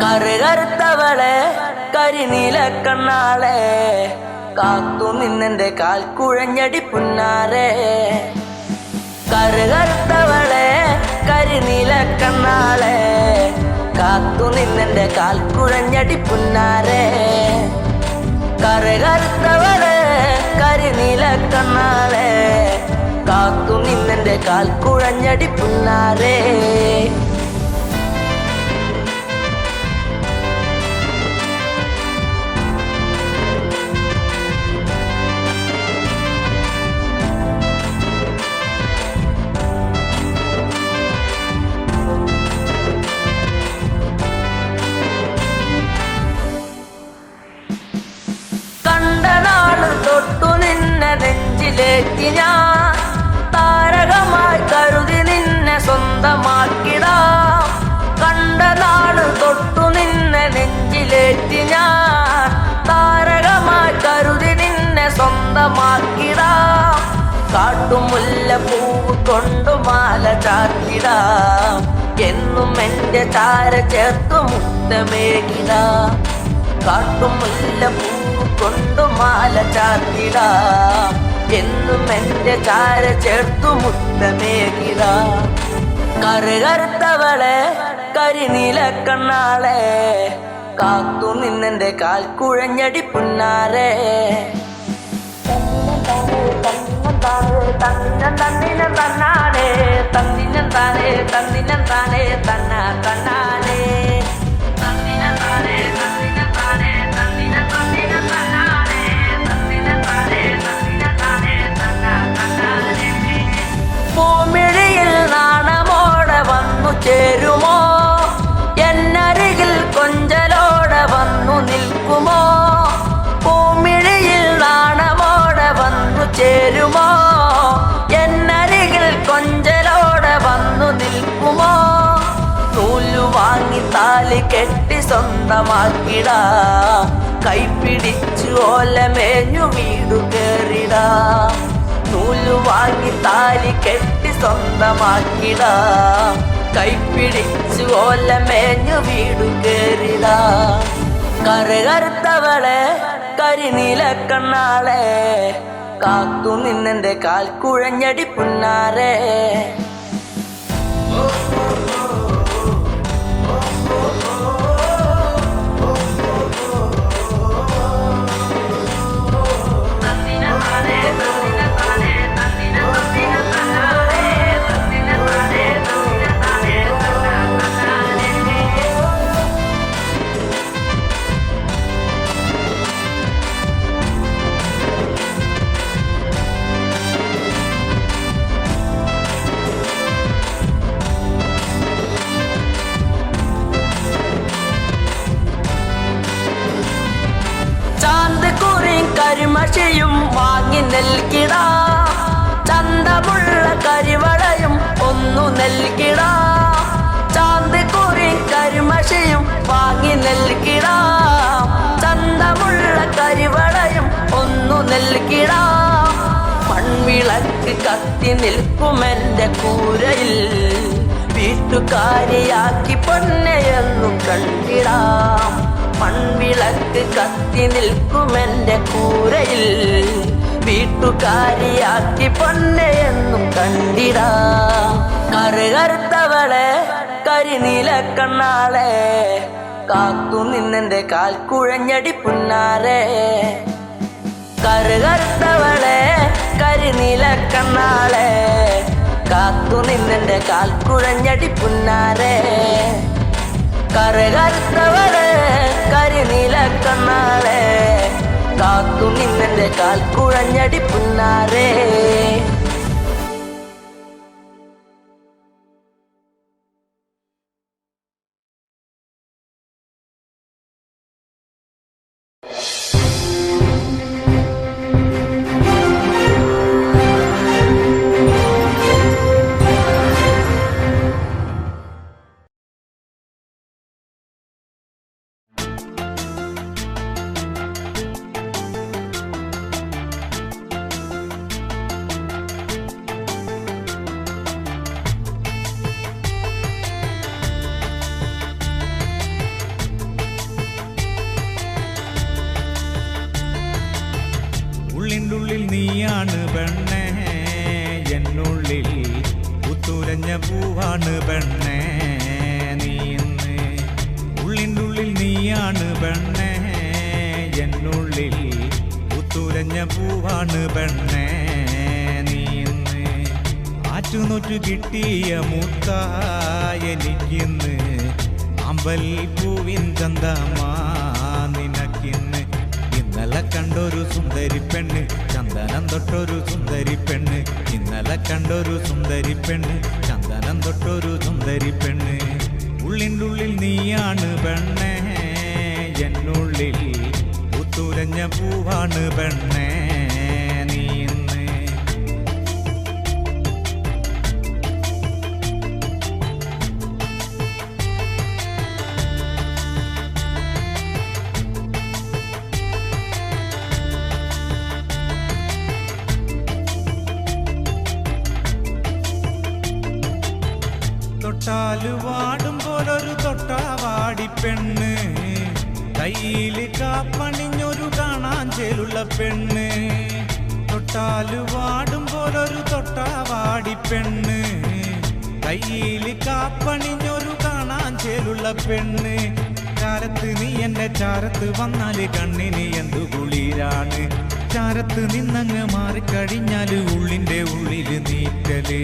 കറുകറുത്തവളെ കരിനീല കണ്ണാളെ കാത്തു നിന്നെന്റെ കാൽ കുഴഞ്ഞടി പുന്നാരെ. കറുകറുത്തവളെ കരിനീല കണ്ണാളെ കാത്തു നിന്നെന്റെ കാൽ കുഴഞ്ഞടി പുന്നാരെ. കറുകറുത്തവളെ കരിനീല കണ്ണാളെ കാത്തു നിന്നെന്റെ കാൽ കുഴഞ്ഞടി പുന്നാരെ. തൊട്ടു നിന്നെ നെഞ്ചിലേറ്റി ഞാൻ താരകമായി കരുതി നിന്നെ സ്വന്തമാക്കിടാം. കണ്ട നാള് തൊട്ടു നിന്നെ നെഞ്ചിലേറ്റി ഞാൻ താരകമായി കരുതി നിന്നെ സ്വന്തമാക്കിടാം. കാട്ടുമുല്ല പൂവ് കൊണ്ടു മാല ചാത്തിടാം. എന്നും എന്റെ താര ചേർത്തു മുത്തമേകിടാം. കാട്ടുമുല്ല പൂവ് കൊണ്ടു മാല ചാത്തിടാം. എന്നും എന്റെ ചാര ചേർത്തു മുത്തമേകിടാം. കറുകറുത്തവളെ കരിനീല കണ്ണാളെ കാത്തു നിന്നെന്റെ കാൽ കുഴഞ്ഞടി പുന്നാരെ. തന്നിനം തന്നാനേ തന്നിനം താനേ തന്നിനം താനേ തന്ന തന്നാനേ തന്നിനം താനേ തന്നിനം താനേ തന്നിനം തന്നിനം തന്നാനേ തന്നിനം താനേ തന്നിനം താനേ തന്ന തന്നാനേ. പൂമിഴിയിൽ നാണമോടെ വന്നു ചേരുമോ? എന്നരികിൽ കൊഞ്ചലോടെ വന്നു നിൽക്കുമോ? പൂമിഴിയിൽ നാണമോടെ വന്നു ചേരുമോ? എന്നരികിൽ കൊഞ്ചലോടെ വന്നു നിൽക്കുമോ? നൂലു വാങ്ങി താലി കെട്ടി സ്വന്തമാക്കിടാം. കൈപിടിച്ചു ഓലമേഞ്ഞു വീടു കേറിടാം. നൂലു വാങ്ങി താലി കെട്ടി സ്വന്തമാക്കിടാം. കൈപിടിച്ചു ഓലമേഞ്ഞു വീടു കേറിടാം. കറുകറുത്തവളെ കരിനീല കണ്ണാളെ കാത്തു നിന്നെന്റെ കാൽ കുഴഞ്ഞടി പുന്നാരെ. കരിമഷിയും വാങ്ങി നൽകിടാം. ചന്തമുള്ള കരിവളയും ഒന്നു നൽകിടാം. ചാന്ത് കുറി കരിമഷിയും വാങ്ങി നൽകിടാം. ചന്തമുള്ള കരിവളയും ഒന്നു നൽകിടാം. മൺവിളക്ക് കത്തി നിൽക്കുമെന്റെ കൂരയിൽ വീട്ടുകാരിയാക്കി പൊന്നെയെന്നു കണ്ടിടാം. മൺവിളക്ക് കത്തി നിൽക്കുമെന്റെ കൂരയിൽ വീട്ടുകാരിയാക്കി പൊന്നെയെന്നും കണ്ടിടാം. കറുകറുത്തവളെ കരിനീല കണ്ണാളെ കാത്തു നിന്നെന്റെ കാൽ കുഴഞ്ഞടി പുന്നാരെ. കറുകറുത്തവളെ കരിനീല കണ്ണാളെ കാത്തു നിന്നെന്റെ കാൽ കുഴഞ്ഞടി പുന്നാരെ. കറുകറുത്തവളെ കരിനീല കണ്ണാളെ കാത്തു നിന്നെന്റെ കാൽ കുഴഞ്ഞടി പുന്നാരെ. പൂവാണ് പെണ്ണേ നീ ഇന്ന്. ഉള്ളിനുള്ളിൽ നീയാണ് പെണ്ണേ എന്നുള്ളിൽ പുത്തുലഞ്ഞ പൂവാണ് പെണ്ണേ നീ ഇന്ന്. ആറ്റുനോറ്റു കിട്ടിയ മുത്തായെനിക്കിന്ന് അമ്പൽ പൂവിൻ ചന്തമാ നിനക്കിന്ന്. ഇന്നലെ കണ്ടൊരു സുന്ദരി പെണ്ണ് ചന്ദനം തൊട്ടൊരു സുന്ദരി പെണ്ണ്. ഇന്നലെ കണ്ടൊരു സുന്ദരി പെണ്ണ് ചന്ദനം തൊട്ടൊരു സുന്ദരി പെണ്ണ്. ഉള്ളിൻ്റെ ഉള്ളിൽ നീയാണ് പെണ്ണേ എന്നുള്ളിൽ പുത്തുലഞ്ഞ പൂവാണ് പെണ്ണേ നീ ഇന്ന്. തൊട്ടാല് വാടും പോലൊരു തൊട്ടാവാടി പെണ്ണ്. കയ്യില് കാപ്പണിഞ്ഞൊരു കാണാൻ ചേലുള്ള പെണ്ണ്. തൊട്ടാല് വാടും പോലൊരു തൊട്ടാവാടി പെണ്ണ്. കയ്യില് കാപ്പണിഞ്ഞൊരു കാണാൻ ചേലുള്ള പെണ്ണ്. ചാരത്ത് നീ എന്റെ ചാരത്ത് വന്നാല് കണ്ണിന് എന്തു കുളിരാണ്. ചാരത്ത് നിന്നങ്ങ് മാറിക്കഴിഞ്ഞാല് ഉള്ളിന്റെ ഉള്ളില് നീറ്റല്.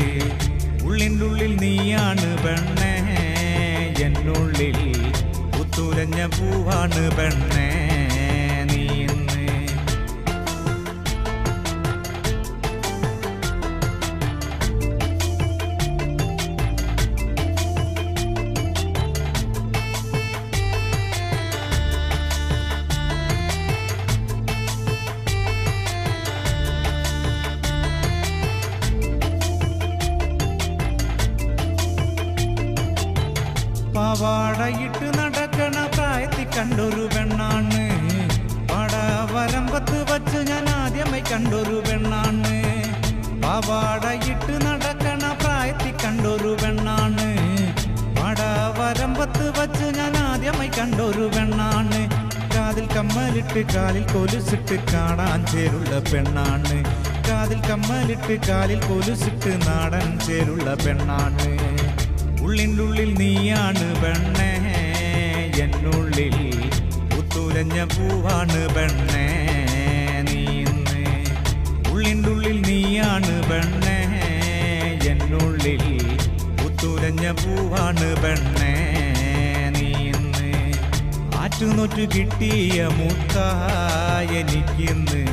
ഉള്ളിൻ്റെ ഉള്ളിൽ നീയാണ് പെണ്ണേ എന്നുള്ളിൽ പുത്തുലഞ്ഞ പൂവാണ് പെണ്ണേ നീ ഇന്ന്. പാവാടയിട്ട് നടക്കണ പ്രായത്തിൽ കണ്ടൊരു പെണ്ണാണ്. പാടവരമ്പത്ത് വച്ച് ഞാൻ ആദ്യമായി കണ്ടൊരു പെണ്ണാണ്. പാവാടയിട്ട് നടക്കണ പ്രായത്തിൽ കണ്ടൊരു പെണ്ണാണ്. പാടവരമ്പത്ത് വച്ച് ഞാൻ ആദ്യമായി കണ്ടൊരു പെണ്ണാണ്. കാതിൽ കമ്മലിട്ട് കാലിൽ കൊലുസിട്ട് കാണാൻ ചേരുള്ള പെണ്ണാണ്. കാതിൽ കമ്മലിട്ട് കാലിൽ കൊലുസിട്ട് നാടൻ ചേരുള്ള പെണ്ണാണ്. ഉള്ളിൻ്റെ ഉള്ളിൽ നീയാണ് പെണ്ണേ എന്നുള്ളിൽ പുത്തുലഞ്ഞ പൂവാണ് പെണ്ണേ നീ ഇന്ന്. ഉള്ളിൻ്റെ ഉള്ളിൽ നീയാണ് പെണ്ണേ എന്നുള്ളിൽ പുത്തുലഞ്ഞ പൂവാണ് പെണ്ണേ നീ ഇന്ന്. ആറ്റുനോറ്റു കിട്ടിയ മുത്തായെനിക്കിന്ന്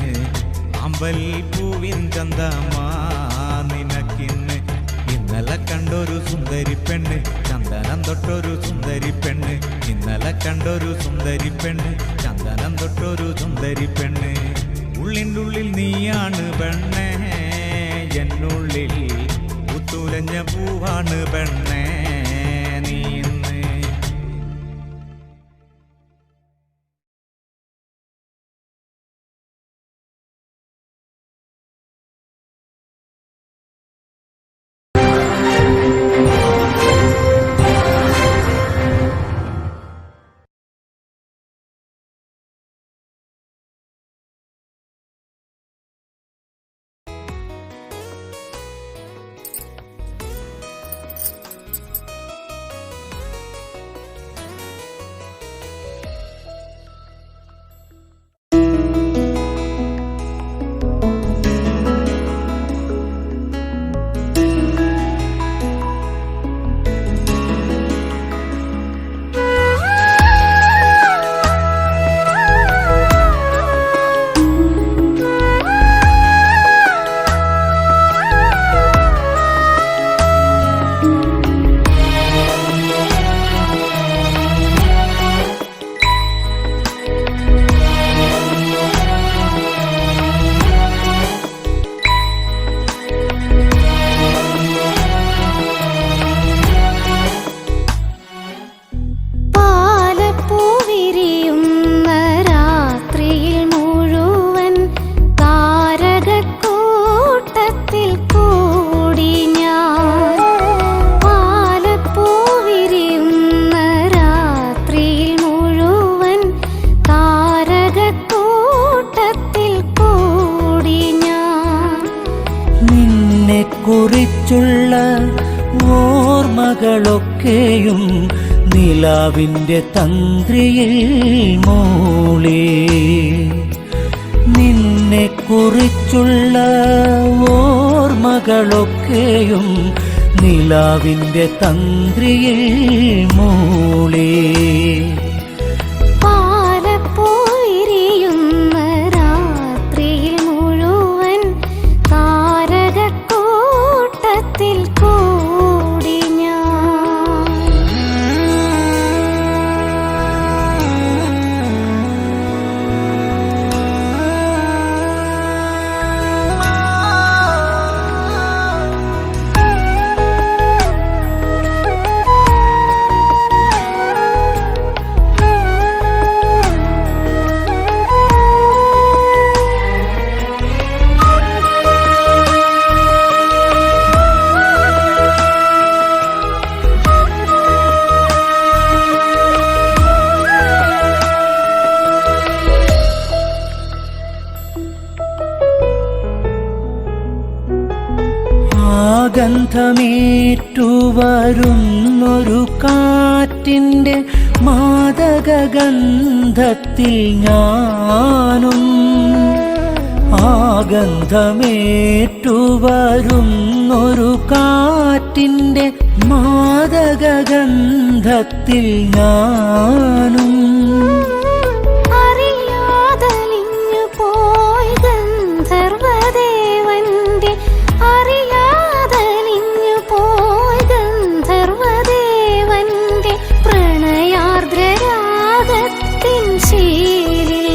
അമ്പൽ പൂവിൻ ചന്തമാ നിനക്കിന്ന്. ഇന്നലെ കണ്ടൊരു സുന്ദരി പെണ്ണ് ചന്ദനം തൊട്ടൊരു സുന്ദരി പെണ്ണ്. ഇന്നലെ കണ്ടൊരു സുന്ദരി പെണ്ണ് ചന്ദനം തൊട്ടൊരു സുന്ദരി പെണ്ണ്. ഉള്ളിൻ്റെ ഉള്ളിൽ നീയാണ് പെണ്ണേ എന്നുള്ളിൽ പുത്തുലഞ്ഞ പൂവാണ് പെണ്ണേ നീ ഇന്ന്. ഓർമ്മകളൊക്കെയും നിലാവിൻ്റെ തന്ത്രിയിൽ മൂളി. നിന്നെക്കുറിച്ചുള്ള ഓർമ്മകളൊക്കെയും നിലാവിൻ്റെ തന്ത്രിയിൽ മൂളി. പാലപ്പോയിരിയുന്ന രാത്രിയിൽ മുഴുവൻ താരകക്കൂട്ടത്തിൽ കൂടി ഞാൻ. ഗന്ധമേറ്റുവരുന്നൊരു കാറ്റിൻ്റെ മാദകഗന്ധത്തിൽ ഞാനും. ഗന്ധമേറ്റുവരുന്നൊരു കാറ്റിൻ്റെ മാദകഗന്ധത്തിൽ ഞാനും. അറിയാതലിഞ്ഞു പോയി ഗന്ധർവദേവന്റെ പ്രണയാർദ്രരാഗത്തിൻ ശീലിൽ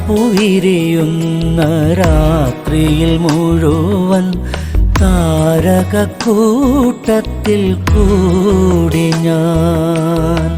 പാലപ്പുവിരിയുന്ന രാത്രിയിൽ മുഴുവൻ താരകക്കൂട്ടത്തിൽ കൂടി ഞാൻ.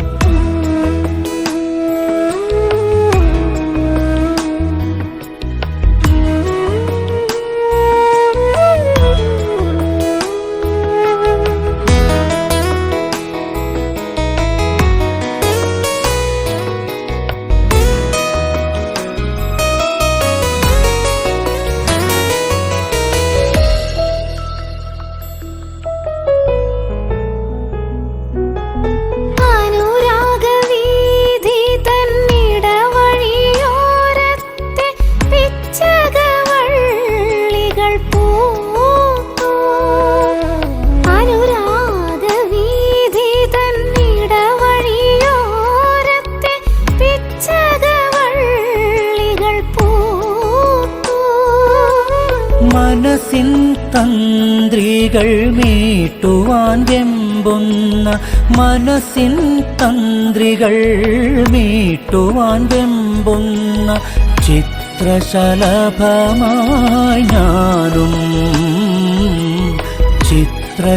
മനസ്സിൻ തന്ത്രികൾ മീട്ടുവാൻ വെമ്പുന്ന, മനസ്സിൻ തന്ത്രികൾ മീട്ടുവാൻ വെമ്പുന്ന ചിത്രശലഭമായി ഞാനും. ചിത്രശലഭമായി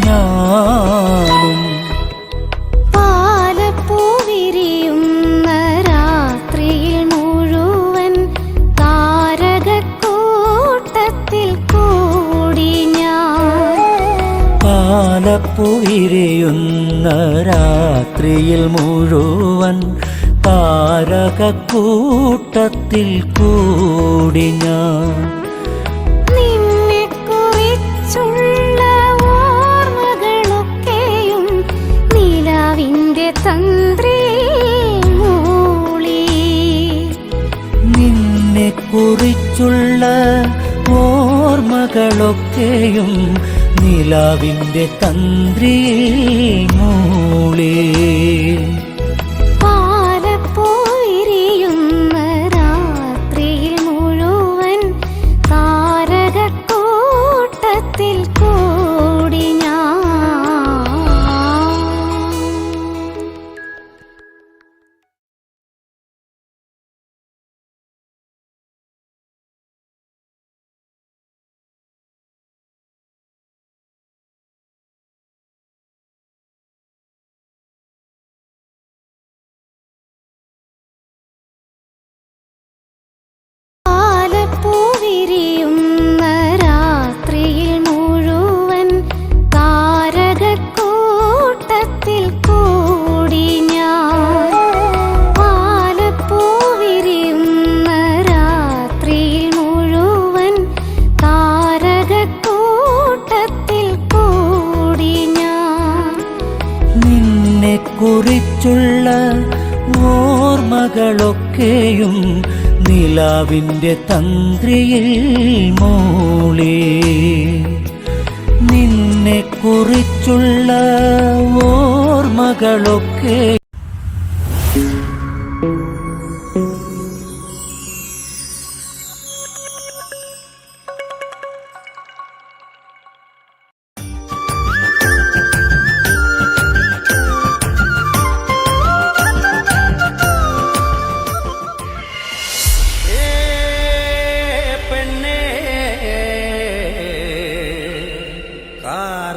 ഞാനും. പാലപ്പൂവിരിയുന്ന രാത്രിയിൽ മുഴുവൻ താരകക്കൂട്ടത്തിൽ കൂടി ഞാൻ. പാലപ്പൂവിരിയുന്ന രാത്രിയിൽ മുഴുവൻ താരകക്കൂട്ടത്തിൽ കൂടി ഞാൻ. നിന്നെക്കുറിച്ചുള്ള ഓർമ്മകളൊക്കെയും നിലാവിൻ്റെ തന്ത്രിയിൽ മൂളി. നിന്നെക്കുറിച്ചുള്ള ഓർമ്മകളൊക്കെയും നിലാവിൻ്റെ തന്ത്രിയിൽ മൂളി. കുറിച്ചുള്ള ഓർമ്മകളൊക്കെയും നിലാവിൻ്റെ തന്ത്രിയിൽ മൂളി. നിന്നെ കുറിച്ചുള്ള ഓർമ്മകളൊക്കെ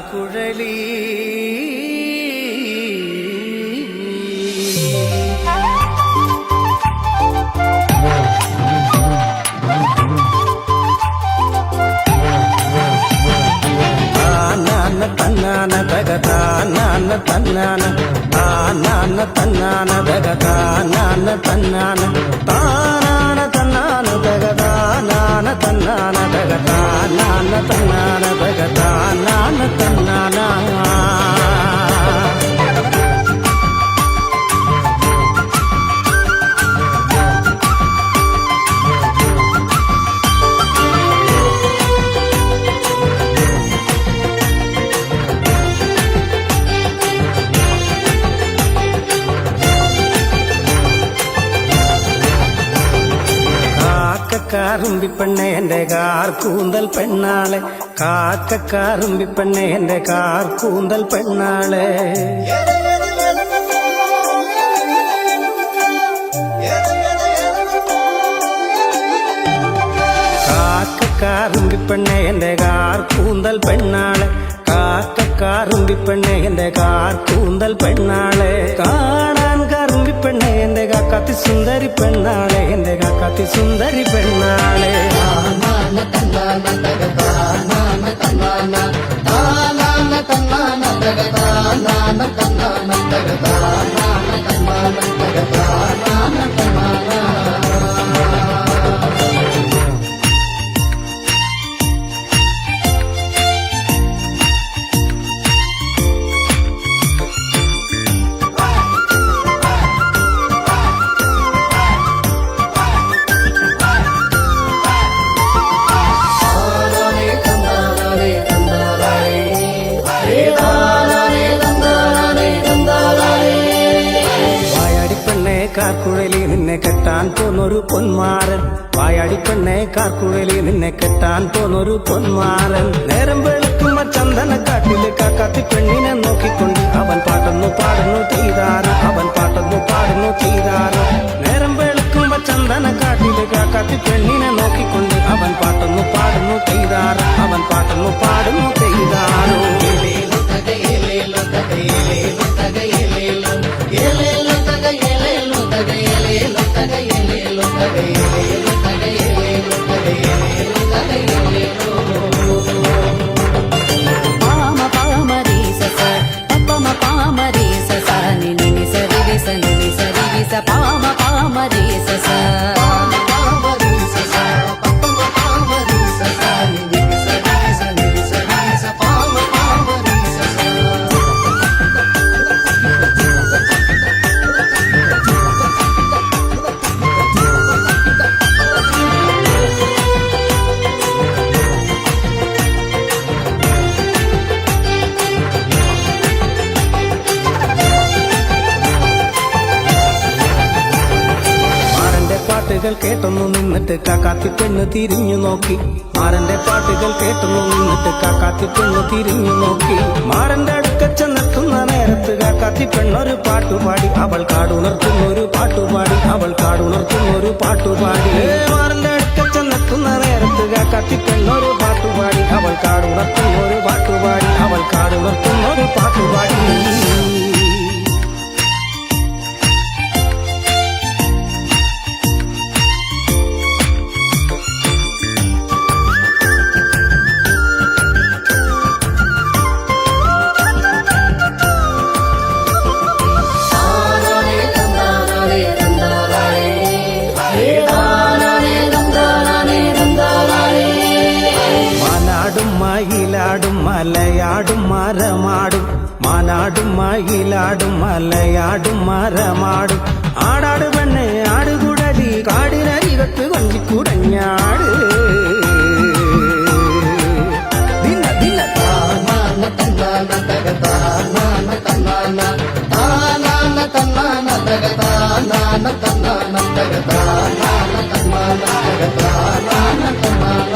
കുഴലി തന്നാന തകതാന തന്നാന താനാന തന്നാന തകതാന തന്നാന താനാന തന്നാന തകതാന തന്നാന തകതാന തന്നാന തകതാന തന്നാന. കാക്കക്കാറുമ്പിപ്പെണ്ണെ എൻ്റെ കാർ കൂന്തൽ പെണ്ണാളെ, കാക്കക്കാറുമ്പിപ്പെണ്ണെ എൻ്റെ കാർ കൂന്തൽ പെണ്ണാളെ. കാക്കക്കാറുമ്പിപ്പെണ്ണെ എൻ്റെ കാർ കൂന്തൽ പെണ്ണാളെ, കാക്കക്കാറുമ്പിപ്പെണ്ണെ എൻ്റെ കാർ കൂന്തൽ പെണ്ണാളെ. കാണാൻ കറുമ്പിപ്പെണ്ണെ എൻ്റെ കാക്കാത്തി സുന്ദരി പെണ്ണാളെ, എൻ്റെ കാക്കാത്തി സുന്ദരി പെണ്ണാളെ. കാർക്കുഴലി നിന്നെ കെട്ടാൻ പോന്നൊരു പൊന്മാരൻ, വായാടിപ്പെണ്ണെ കാർക്കുഴലി നിന്നെ കെട്ടാൻ പോന്നൊരു പൊന്മാരൻ. നേരം വെളുക്കുമ്പോ ചന്ദനക്കാട്ടില് കാക്കാത്തി പെണ്ണിനെ നോക്കിക്കൊണ്ട് അവൻ പാട്ടൊന്നു പാടുന്നു തീരാറ്, അവൻ പാട്ടൊന്നു പാടുന്നു തീരാറ്. നേരം വെളുക്കുമ്പോ ചന്ദനക്കാട്ടില് കാക്കാത്തി പെണ്ണിനെ നോക്കിക്കൊണ്ട് അവൻ പാട്ടൊന്നു പാടുന്നു തീരാറ്, അവൻ പാട്ടൊന്നു പാടുന്നു തീരാറ്. പാട്ടുകൾ കേട്ടൊന്നു നിന്നിട്ട് കാക്കാത്തി പെണ്ണ് തിരിഞ്ഞു നോക്കി, മാരന്റെ പാട്ടുകൾ കേട്ടൊന്നു നിന്നിട്ട് കാക്കാത്തി പെണ്ണ് തിരിഞ്ഞു നോക്കി. മാരന്റെ അടുക്ക ചെന്നെത്തുന്ന നേരത്ത് കാക്കാത്തി പെണ്ണൊരു പാട്ടുപാടി, അവൾ കാടുണർത്തുന്നൊരു പാട്ടുപാടി, അവൾ കാടുണർത്തുന്നൊരു പാട്ടുപാടി. മാരന്റെ അടുക്ക ചെന്നെത്തുന്ന നേരത്ത് കാക്കാത്തി പെണ്ണൊരു പാട്ടുപാടി, അവൾ കാടുണർത്തുന്നൊരു പാട്ടുപാടി, അവൾ കാടുണർത്തുന്നൊരു പാട്ടുപാടി. മയിലാടും മലയാടും മരമാടും മാനാടും മാനാടും മയിലാടും മലയാടും മരമാടും ആടാട് പെണ്ണെ ആടുകുടലി കാടിനരികത്ത് കൊഞ്ചിക്കുടഞ്ഞാട് ദിന ദിന താനാന തന്നാന തക താനാന തന്നാന താനാന തന്നാന തക താനാന തന്നാന തക താനാന തന്നാന തക താനാന തന്നാന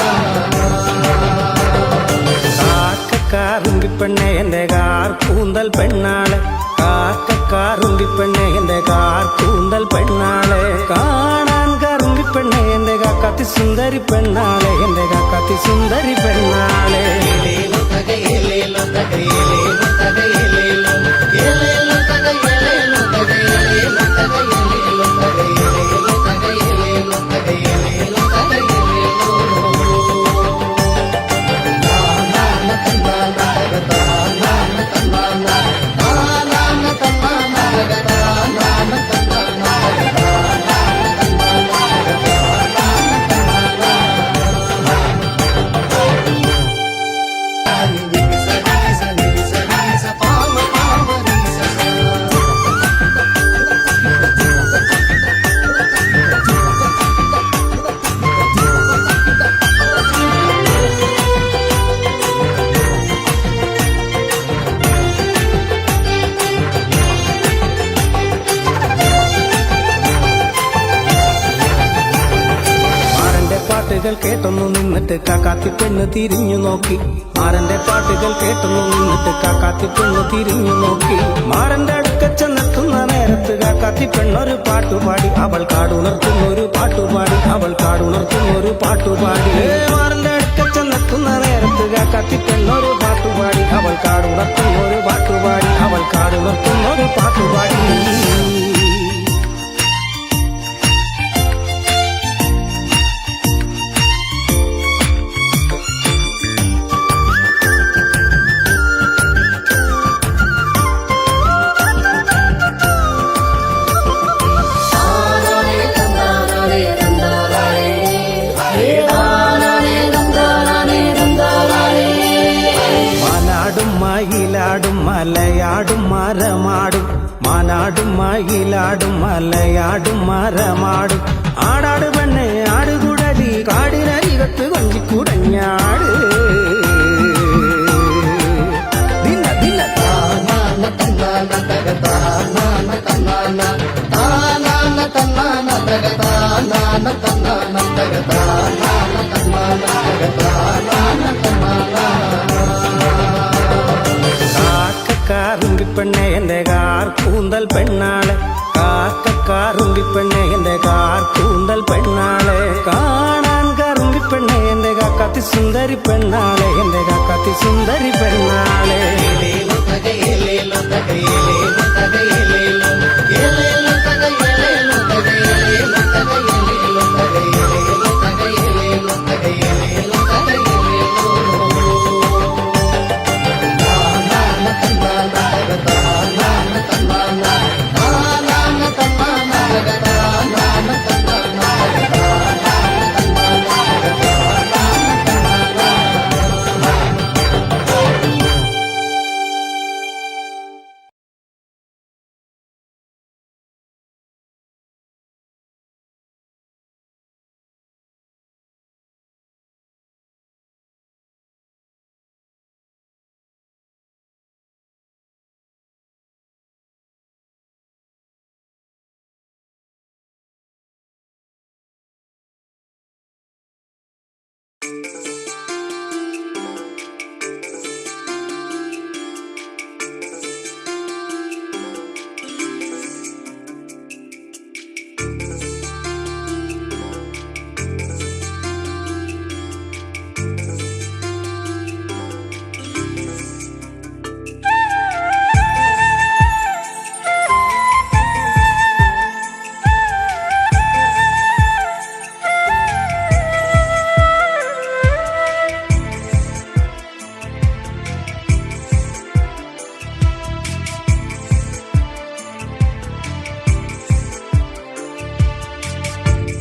കാറുണ്ടിപ്പെണ്ണെ എന്റെ കാർ കൂന്തൽ പെണ്ണാളെ കാക്കക്കാറുണ്ടിപ്പെണ്ണെ എന്റെ കാർ കൂന്തൽ പെണ്ണാളെ കാണാൻ കാറുണ്ടിപ്പെണ്ണെ എന്റെ കാക്കാത്തി സുന്ദരി പെണ്ണാളെ എന്റെ കാക്കാത്തി സുന്ദരി പെണ്ണാളെ പാട്ടുകൾ കേട്ടൊന്നു നിന്നിട്ട് കാക്കാത്തി പെണ്ണ് തിരിഞ്ഞു നോക്കി മാരന്റെ പാട്ടുകൾ കേട്ടൊന്നു നിന്നിട്ട് കാക്കാത്തി പെണ്ണ് തിരിഞ്ഞു നോക്കി മാരന്റെ അടുക്ക ചെന്നെത്തുന്ന നേരത്ത് കാക്കാത്തി പെണ്ണൊരു പാട്ടുപാടി അവൾ കാടുണർത്തുന്നൊരു പാട്ടുപാടി അവൾ കാടുണർത്തുന്നൊരു പാട്ടുപാടി മാരന്റെ അടുക്ക ചെന്നെത്തുന്ന നേരത്ത് കാക്കാത്തി പെണ്ണൊരു പാട്ടുപാടി അവൾ കാടുണർത്തുന്നൊരു പാട്ടുപാടി അവൾ കാടുണർത്തുന്നൊരു പാട്ടുപാടി മയിലാടും മലയാടും മരമാടും മാനാടും മയിലാടും മലയാടും മരമാടും ആടാട് പെണ്ണെ ആടുകുടലി കാടിനരികത്ത് കൊഞ്ചിക്കുടഞ്ഞാട് ദിന ദിന താനാന തന്നാന തക താനാന തന്നാന താനാന തന്നാന തക താനാന തന്നാന തക താനാന തന്നാന തക താനാന തന്നാന കാറുണ്ടിപ്പെണ്ണെ എന്റെ കാർ കൂന്തൽ പെണ്ണാളെ കാക്കക്കാറുണ്ടിപ്പെണ്ണെ എന്റെ കാർ കൂന്തൽ പെണ്ണാളെ കാണാൻ കാറുണ്ടിപ്പെണ്ണെ എന്റെ കാക്കാത്തി സുന്ദരി പെണ്ണാളെ എന്റെ കാക്കാത്തി സുന്ദരി പെണ്ണാളെ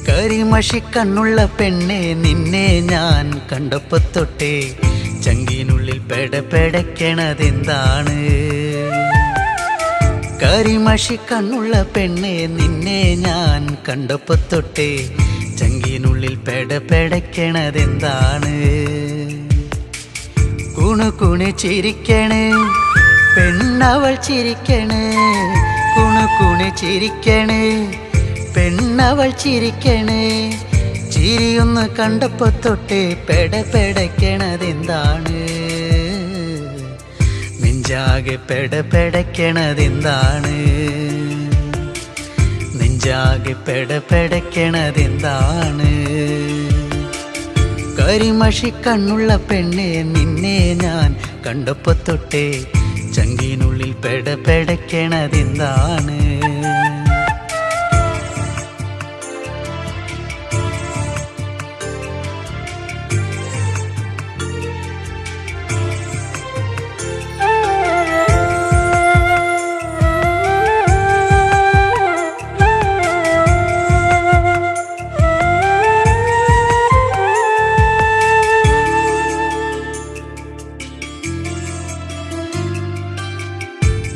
കരിമഷിക്കണ്ണുള്ള പെണ്ണെ നിന്നെ ഞാൻ കണ്ടപ്പോ തൊട്ടേ ചങ്കിനുള്ളിൽ പെടപ്പെടക്കണതെന്താണ്? കരിമഷി കണ്ണുള്ള പെണ്ണെ നിന്നെ ഞാൻ കണ്ടപ്പോ തൊട്ടേ ചങ്കിനുള്ളിൽ പെടപെടയ്ക്കണതെന്താണ്? കുണുകുണു ചിരിക്കണ് പെണ്ണവൾ ചിരിക്കണ്, കുണുകുണു ചിരിക്കണ് പെണ്ണവൾ ചിരിക്കണ്. ചിരിയൊന്ന് കണ്ടപ്പോ തൊട്ടേ പെടപെടയ്ക്കണതെന്താണ്? നെഞ്ചാകെ പെടപെടയ്ക്കണതെന്താണ്? നെഞ്ചാകെ പെടപെടയ്ക്കണതെന്താണ്? കരിമഷി കണ്ണുള്ള പെണ്ണെ നിന്നെ ഞാൻ കണ്ടപ്പോ തൊട്ടേ ചങ്കിനുള്ളിൽ പെടപെടയ്ക്കണതെന്താണ്?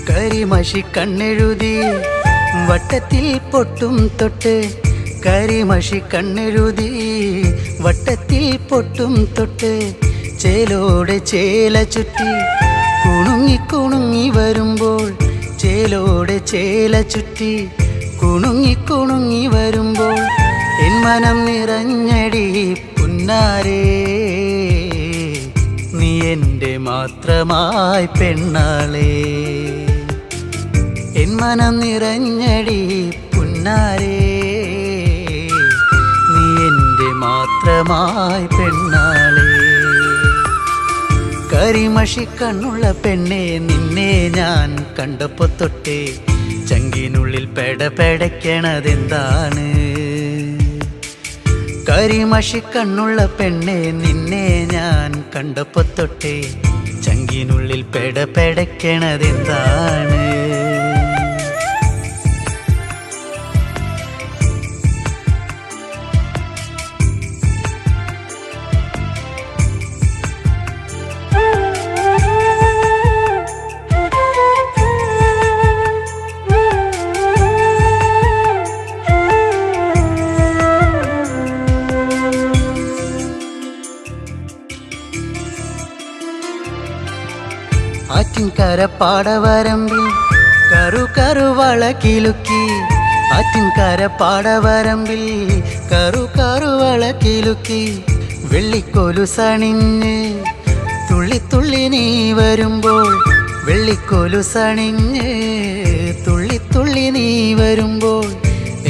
കരിമഷി കണ്ണെഴുതി വട്ടത്തിൽ പൊട്ടും തൊട്ട്, കരിമഷി കണ്ണെഴുതി വട്ടത്തിൽ പൊട്ടും തൊട്ട്, ചേലോടെ ചേല ചുറ്റി കുണുങ്ങി കുണുങ്ങി വരുമ്പോൾ, ചേലോടെ ചേല ചുറ്റി കുണുങ്ങി കുണുങ്ങി വരുമ്പോൾ, എൻ മനം നിറഞ്ഞടി പുന്നാരേ നീ എൻ്റെ മാത്രമായി പെണ്ണാളേ. എൻ മനം നിറഞ്ഞടി പുന്നാരേ നീ എൻ്റെ മാത്രമായി പെണ്ണാളേ. കരിമഷി കണ്ണുള്ള പെണ്ണെ നിന്നെ ഞാൻ കണ്ടപ്പോ തൊട്ടേ ചങ്കിനുള്ളിൽ പെടപെടയ്ക്കണതെന്താണ്? കരിമഷി കണ്ണുള്ള പെണ്ണെ നിന്നെ ഞാൻ കണ്ടപ്പോ തൊട്ടേ ചങ്കിനുള്ളിൽ പെടപെടയ്ക്കണതെന്താണ്? ആറ്റിൻകര പാടവരമ്പിൽ കറു കറുവള കിലുക്കി, ആറ്റിൻകര പാടവരമ്പിൽ കറു കറുവള കിലുക്കി, വെള്ളിക്കോലു സണിഞ്ഞ് തുള്ളി തുള്ളി നീ വരുമ്പോൾ, വെള്ളിക്കോലു സണിഞ്ഞ് തുള്ളി തുള്ളി നീ വരുമ്പോൾ,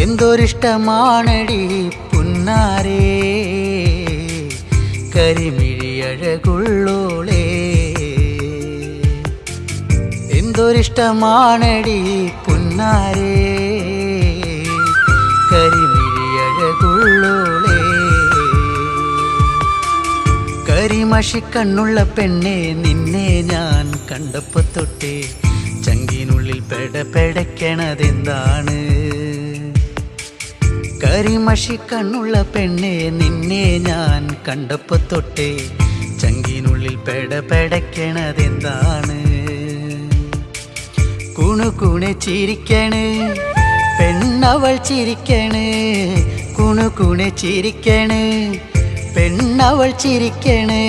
എന്തൊരിഷ്ടമാണടി പുന്നാരേ കരിമിഴി അഴകുള്ളോളേ. എന്തൊരിഷ്ടമാണടി പുന്നാരേ കരിമിഴി അഴകുള്ളോളേ. കരിമഷി കണ്ണുള്ള പെണ്ണെ നിന്നെ ഞാൻ കണ്ടപ്പോ തൊട്ടേ ചങ്കിനുള്ളിൽ പെടപെടയ്ക്കണതെന്താണ്? കരിമഷി കണ്ണുള്ള പെണ്ണെ നിന്നെ ഞാൻ കണ്ടപ്പോ തൊട്ടേ ചങ്കിനുള്ളിൽ പെടപെടയ്ക്കണതെന്താണ്? കുണുകുണു ചിരിക്കണ് പെണ്ണവൾ ചിരിക്കണ്, കുണുകുണു ചിരിക്കണ് പെണ്ണവൾ ചിരിക്കണ്.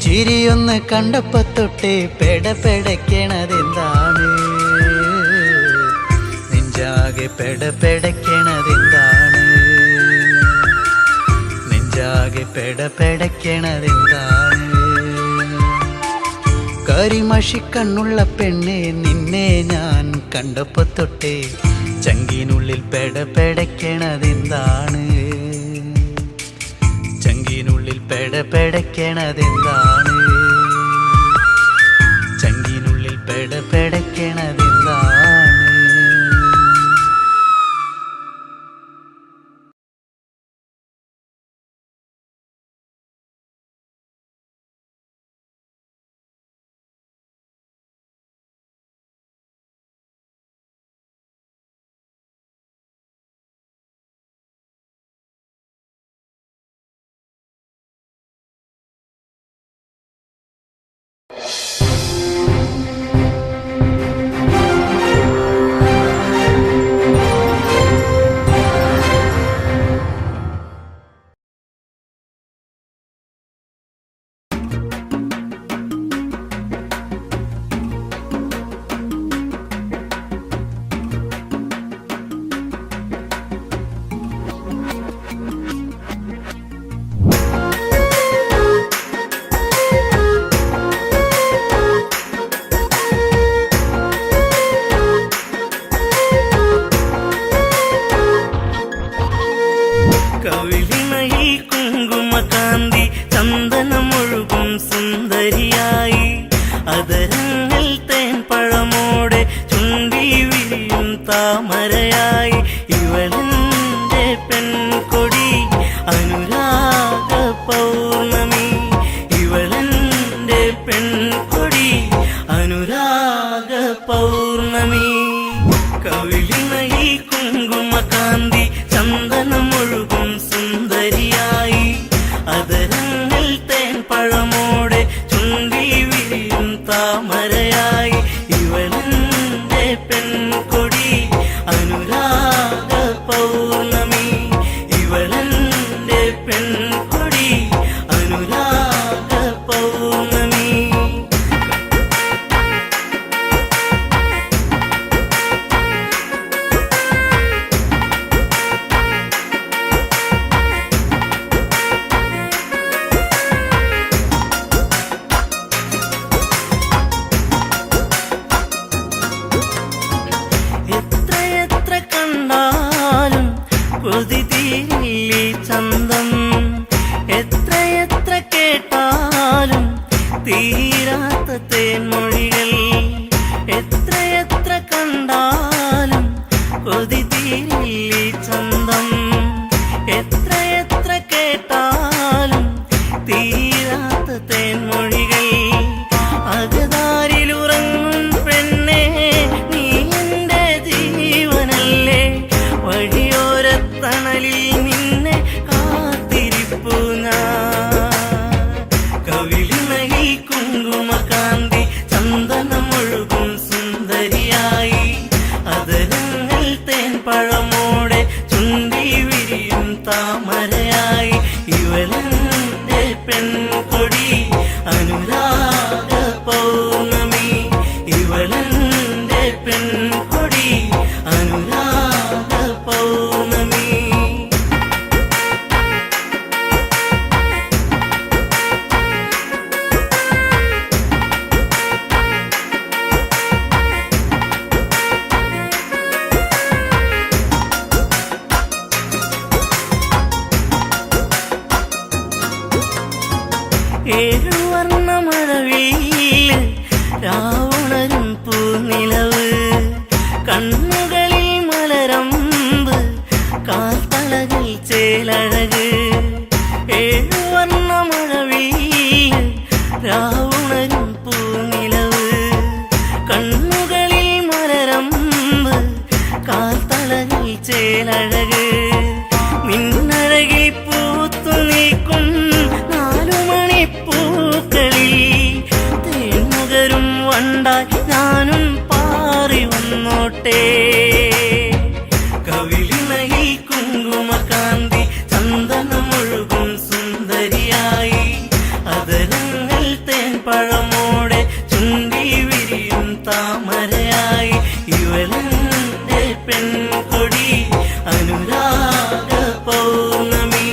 ചിരിയൊന്ന് കണ്ടപ്പോ തൊട്ടേ പെടപെടയ്ക്കണതെന്താണ്? നെഞ്ചാകെ പെടപെടയ്ക്കണതെന്താണ്? നെഞ്ചാകെ പെടപെടയ്ക്കണതെന്താണ്? കരിമഷി കണ്ണുള്ള പെണ്ണെ നിന്നെ ഞാൻ കണ്ടപ്പോ തൊട്ടേ ചങ്കിനുള്ളിൽ പെടപെടയ്ക്കണതെന്താണ്? ചങ്കിനുള്ളിൽ പെടപെടയ്ക്കണതെന്താണ്? ചങ്കിനുള്ളിൽ പെടപെടയ്ക്കണതെന്താണ്? കവിളിണയിൽ കുങ്കുമകാന്തി ചന്ദനമൊഴുകും സുന്ദരിയായി അതരങ്ങൾ തേൻ പഴമോടെ ചുണ്ടി വിരിയും താമരയായി ഇവളെന്റെ പെൺകൊടി അനുരാഗ പൗർണമി ഇവളെന്റെ പെൺകൊടി അനുരാഗ പൗർണമി കവിളിണയിൽ കുങ്കുമകാന്തി ചന്ദനമൊഴുകും സുന്ദരിയായി അതരങ്ങൾ തേൻ പഴമോടെ ചുണ്ടി വിരിയും താമരയായി ഇവളെന്റെ പെൺകൊടി അനുരാഗ പൗർണമി ഇവളെന്റെ പെൺകൊടി അനുരാഗ പൗർണമി എത്രയെത്ര കണ്ടാലും കൊതി തീരില്ലേ ചന്തം എത്രയെത്ര കേട്ടാലും തീരാത്ത തേൻമൊഴികൾ എത്രയെത്ര കണ്ടാലും കൊതി തീരില്ലേ ചന്തം എത്രയെത്ര കേട്ടാലും തീരാത്ത തേൻമൊഴികൾ അകതാരിലുറങ്ങും പെണ്ണേ നീ എന്റെ ജീവനല്ലേ വഴിയോരത്തണലിൽ നിന്നെ കാത്തിരിപ്പു ഞാൻ കവിളിണയിൽ കുങ്കുമകാന്തി ചന്ദനമൊഴുകും സുന്ദരിയായി അതരങ്ങൾ തേൻ പഴമോടെ ചുണ്ടി വിരിയും താമരയായി ഇവളെന്റെ പെൺകൊടി അനുരാഗ പൗർണമി ഇവളെന്റെ പെൺകൊടി അനുരാഗ പൗർണമി ഏഴുവർണ്ണമഴവിൽ രാവുണരും പൂനിലവ് കണ്ണുകളിൽ മലരമ്പ് കാൽത്തളകൾ ചേലഴക് ഏഴുവർണ്ണമഴവിൽ രാവുണരും പൂനിലവ് കണ്ണുകളിൽ മലരമ്പ് കാൽത്തളകൾ ചേലഴക് നിന്നഴകിൽ പൂത്തു നിൽക്കും നാലുമണിപ്പൂക്കളിൽ തേൻമുകരും വണ്ടായി ഞാനും പാറി വന്നോട്ടെ കവിളിണയിൽ കുങ്കുമകാന്തി ചന്ദനമൊഴുകും സുന്ദരിയായി അതരങ്ങൾ തേൻ പഴമോടെ ചുണ്ടി വിരിയും താമരയായി ഇവളെന്റെ പെൺകൊടി അനുരാഗ പൗർണമി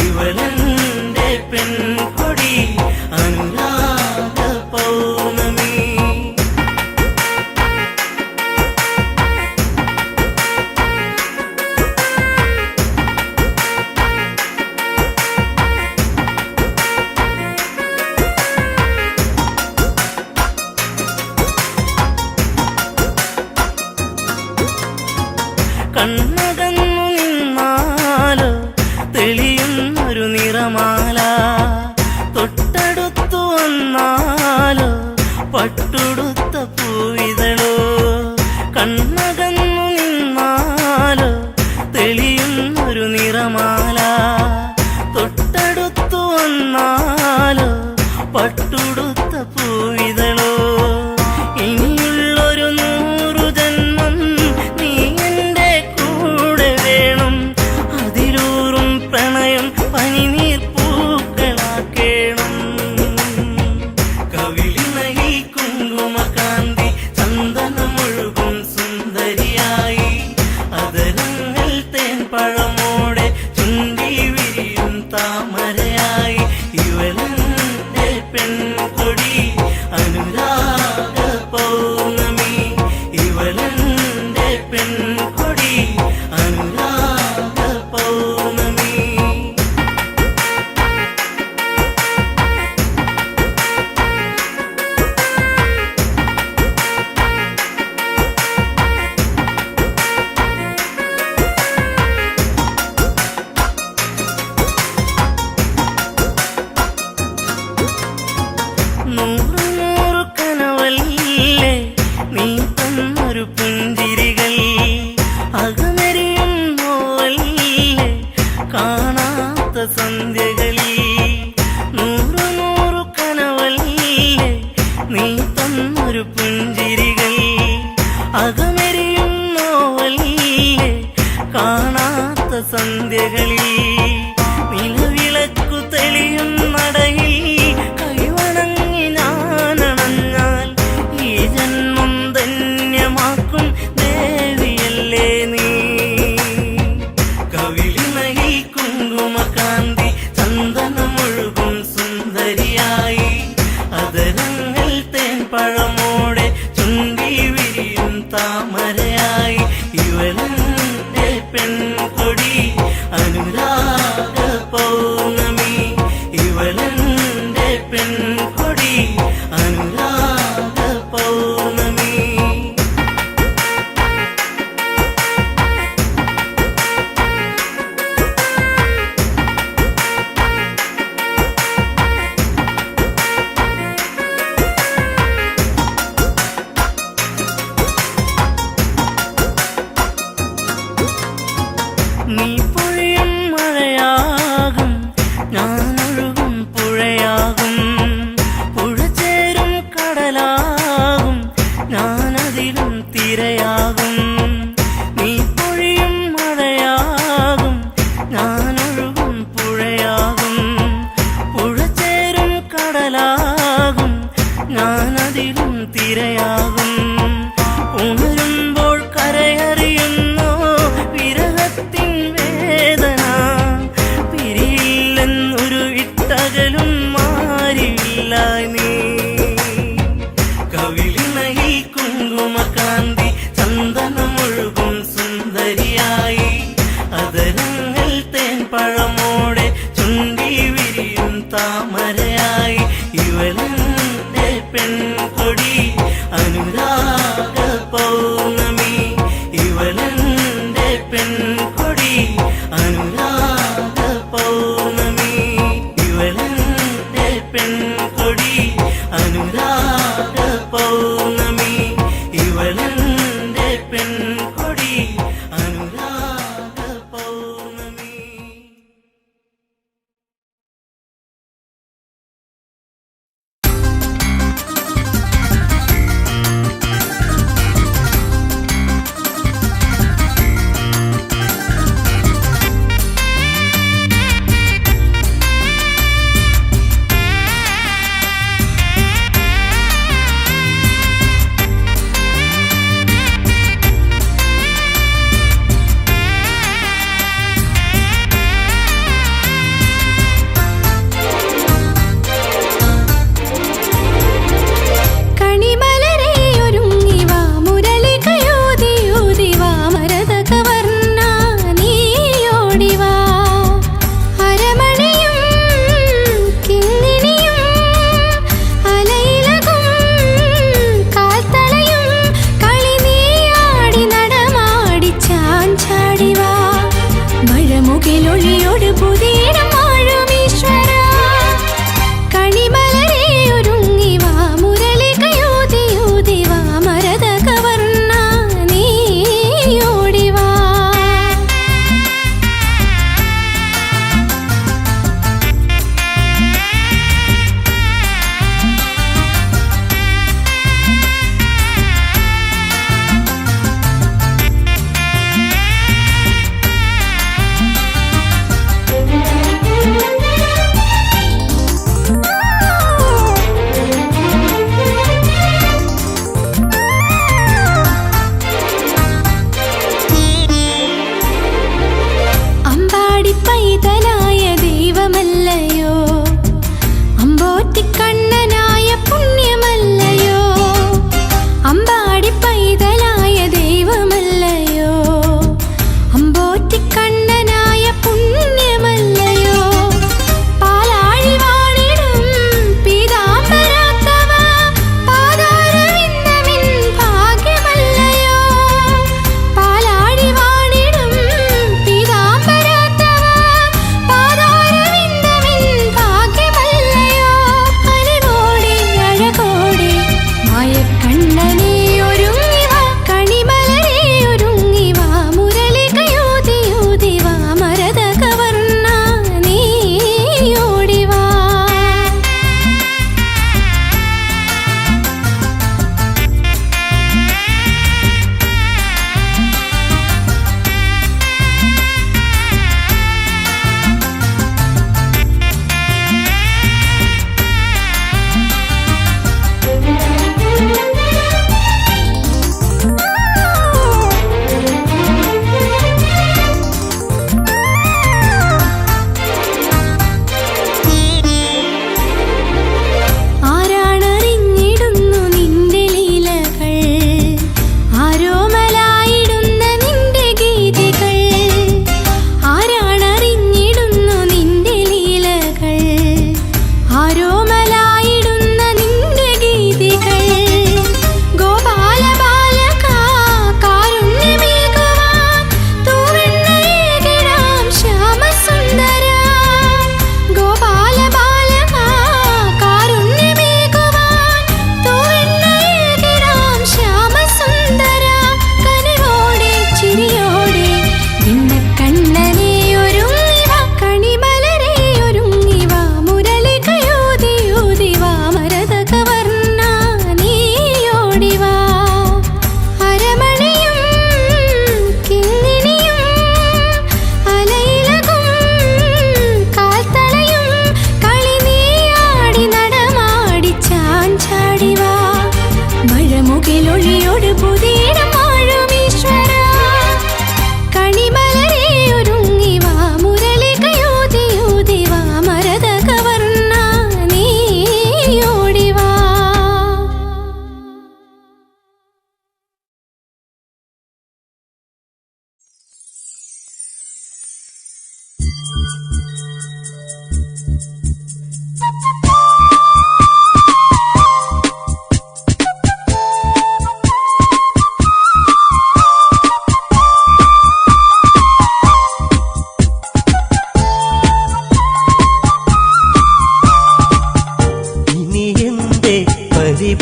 ഇവളെന്റെ പെൺകൊടി അനുരാഗ പൗർണമി കണ്ണകന്നു നിന്നാലോ തെളിയുന്നൊരു നിറം കാണാത്ത സന്ധ്യകളിൽ നൂറു നൂറു കനവല്ലേ നീ തന്നൊരു പുഞ്ചിരികൾ അകമെരിയും നോവല്ലേ കാണാത്ത സന്ധ്യകളിൽ നിലവിളക്കു തെളിയും നടയിൽ കൈവണങ്ങി ഞാനണഞ്ഞാൽ ഈ ജന്മം ധന്യമാക്കും ദേവിയല്ലേ നീ കവിളിണയിൽ കുങ്കുമകാന്തി ചന്ദനമൊഴുകും സുന്ദരിയായി അതരങ്ങൾ തേൻപഴമോടെ ചുണ്ടി വിരിയും താമരയായി ഇവളെന്റെ പെൺകൊടി അനുരാഗ പൗർണമി ഇവളെന്റെ പെൺകൊടി അനുരാഗ പൗർണമി നീ പൊഴിയും മഴയാകും ഞാനൊഴുകും പുഴയാകും പുഴ ചേരും കടലാകും ഞാനതിലും തിരയാകും നീ പൊഴിയും മഴയാകും ഞാനൊഴുകും പുഴയാകും പുഴ ചേരും കടലാകും ഞാനതിലും തിരയാകും ഉണരുമ്പോൾ കരയറിയുന്നോ വിരഹത്തിൻ വേദന പിരിയില്ലെന്നൊരു ഇട്ടകലും മാറിയില്ല നീ കവിളിണയിൽ കുങ്കുമകാന്തി ചന്ദനമൊഴുകും സുന്ദരിയായി അതരങ്ങൾ തേൻപഴമോടെ ചുണ്ടി വിരിയും താമരയായി ഇവളെന്റെ പെൺകൊടി അനുരാഗ പൗർണമി ഇവളെന്റെ പെൺകൊടി അനുരാഗ പൗർണമി ഇവളെന്റെ പെൺകൊടി അനുരാഗ പൗർണമി ഇവളെന്റെ പെൺകൊടി അനുരാഗ പൗർണമി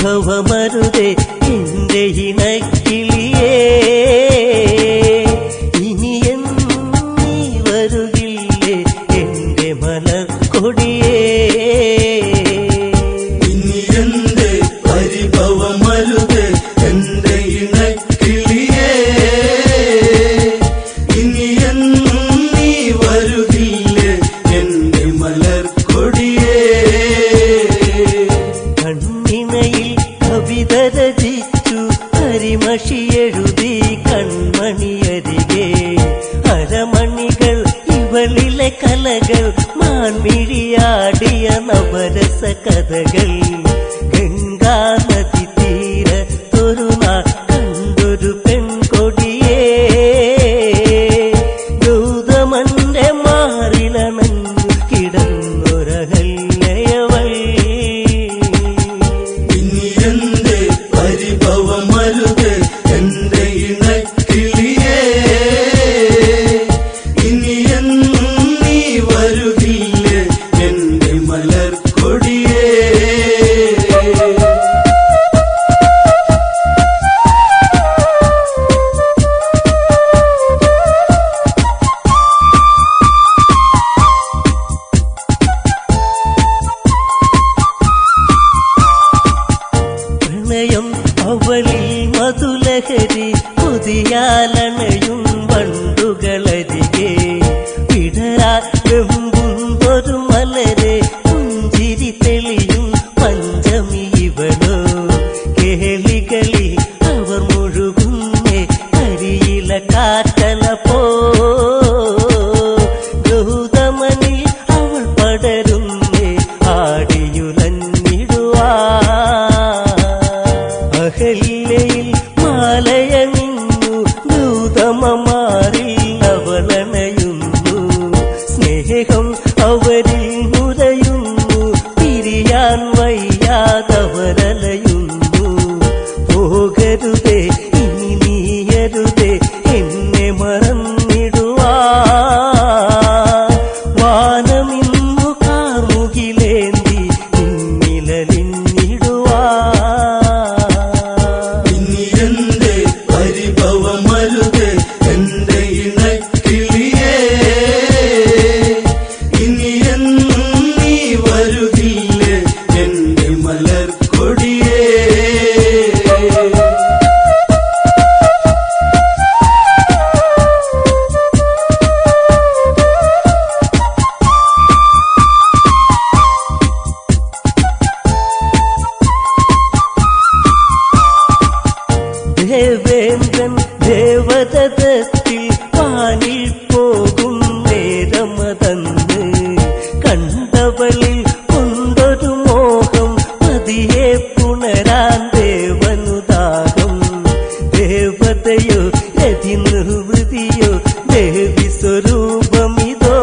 പരിഭവമരുതേ എന്റെ ഇണക്കിളിയേ, ഇനിയെന്നും നീ വരുകില്ലേ എന്റെ മലർക്കൊടിയേ. ഇനി എന്റെ പരിഭവമരുതേ എന്റെ ഇണക്കിളിയേ, ഇനിയെന്നും നീ വരുകില്ലേ എന്റെ മലർക്കൊടിയേ. കണ്ണിണയിൽ കവിത രചിച്ചു കരിമഷി എഴുതി കൺമണിയരികെ, അരമണികൾ ഇവളിലെ കലകൾ മാൻമിഴിയാടിയ നവരസ കഥകൾ. ഗംഗാ നദി തീരത്തൊരു നാൾ കണ്ടൊരു പെൺകൊടിയേ, ഗൗതമന്റെ മാറിലണഞ്ഞു കിടന്നൊരഹല്യയവൾ. ഇനി എന്റെ പരിഭവമരുതേ എന്റെ ഇണക്കിളിയേ, ഇനിയെന്നും നീ വരുകില്ലേ എന്റെ മലർക്കൊടിയേ. പ്രണയം അവളിൽ മധുലഹരി പുതിയാലണയും വണ്ടുകളരികെ, വിടരാ വെമ്പുന്നൊരു മലരെ പുഞ്ചിരി തെളിയും പഞ്ചമി ഇവളോ. കേളികളി അവർ മുഴുകുന്നേ കരിയില കാറ്റല പോ, ഗൗതമനിൽ അവൾ പടരുന്നേ ആടിയുലഞ്ഞിടുവാ. അഹല്യയിൽ മാലയണിഞ്ഞു ഗൗതമമാരിൽ അവളണയുന്നു, സ്നേഹം അവരിൽ മുരയുന്നു, പിരിയാൻ വയ്യാതവരലയുന്നു. പോകരുതേ ഇനി നീയരുതേ എന്നെ മറന്നിടുവാ, വാനമിന്നു കാർമുകിലേന്തി നിന്നിലലിഞ്ഞിടുവാ. ഇനി എന്റെ പരിഭവമരുതേ എന്റെ ഇണക്കിളിയേ, ഇനിയെന്നും നീ വരുകില്ലേ എന്റെ മലർക്കൊടിയേ. ദേവേന്ദ്രൻ ദേവതത്തിൽ പാനിൽ പോകും നേരമതന്ന്, കണ്ടവളിൽ കൊണ്ടൊരു മോഹം പതിയെ പുണരാൻ ദേവനുദാഹം. ദേവതയോ രതി നിർവൃതിയോ ദേവി സ്വരൂപമിതോ,